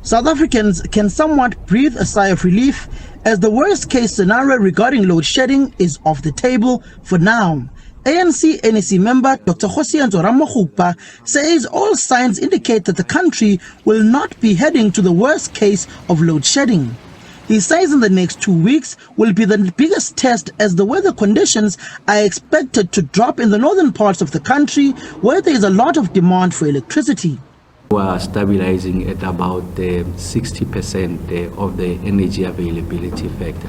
South Africans can somewhat breathe a sigh of relief as the worst-case scenario regarding load shedding is off the table for now. ANC NEC member Dr. Kgosientsho Ramokgopa says all signs indicate that the country will not be heading to the worst case of load shedding. He says in the next 2 weeks will be the biggest test as the weather conditions are expected to drop in the northern parts of the country where there is a lot of demand for electricity. We are stabilizing at about 60% of the energy availability factor.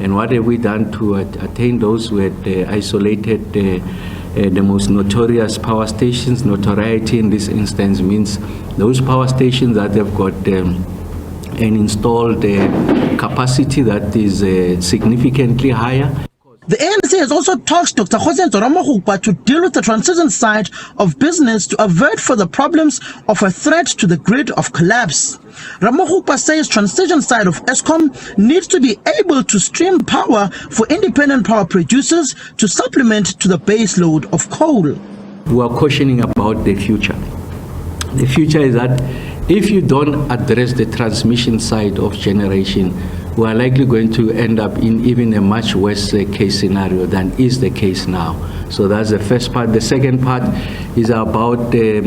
And what have we done to attain those? We had isolated the most notorious power stations. Notoriety in this instance means those power stations that have got an installed capacity that is significantly higher. The ANC has also tasked Dr. Kgosientsho Ramokgopa to deal with the transition side of business to avert further problems of a threat to the grid of collapse. Ramokgopa says transition side of Eskom needs to be able to stream power for independent power producers to supplement to the base load of coal. We are cautioning about the future. The future is that if you don't address the transmission side of generation, we are likely going to end up in even a much worse case scenario than is the case now. So that's the first part. The second part is about the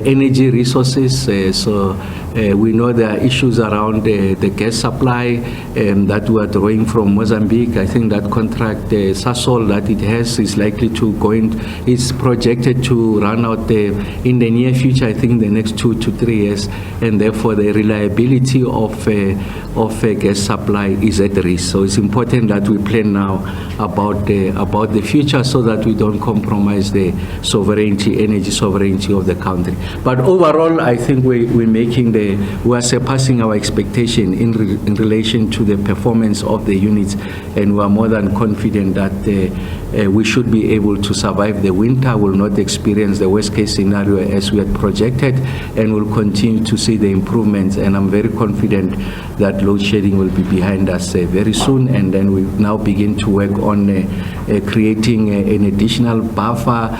energy resources. We know there are issues around the gas supply that we are drawing from Mozambique. I think that contract, Sasol, that it has is likely to go in, is projected to run out in the near future, I think the next 2 to 3 years, and therefore the reliability of gas supply is at risk. So it's important that we plan now about the future so that we don't compromise the sovereignty, energy sovereignty of the country. But overall, I think we are surpassing our expectation in relation to the performance of the units, and we are more than confident that we should be able to survive the winter, will not experience the worst case scenario as we had projected, and will continue to see the improvements. And I'm very confident that load shedding will be behind us very soon, and then we now begin to work on creating an additional buffer,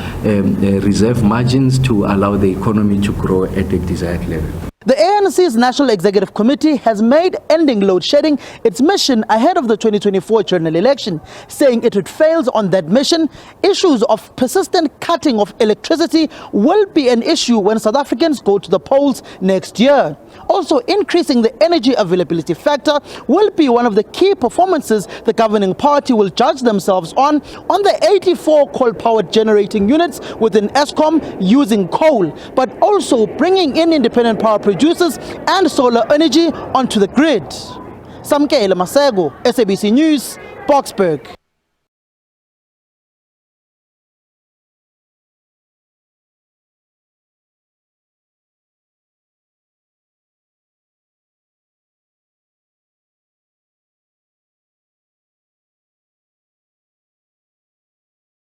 reserve margins to allow the economy to grow at the desired level. The ANC's National Executive Committee has made ending load shedding its mission ahead of the 2024 general election, saying if it fails on that mission, issues of persistent cutting of electricity will be an issue when South Africans go to the polls next year. Also, increasing the energy availability factor will be one of the key performances the governing party will judge themselves on the 84 coal-powered generating units within Eskom using coal, but also bringing in independent power producers and solar energy onto the grid. Samkele Masego, SABC News, Boksburg.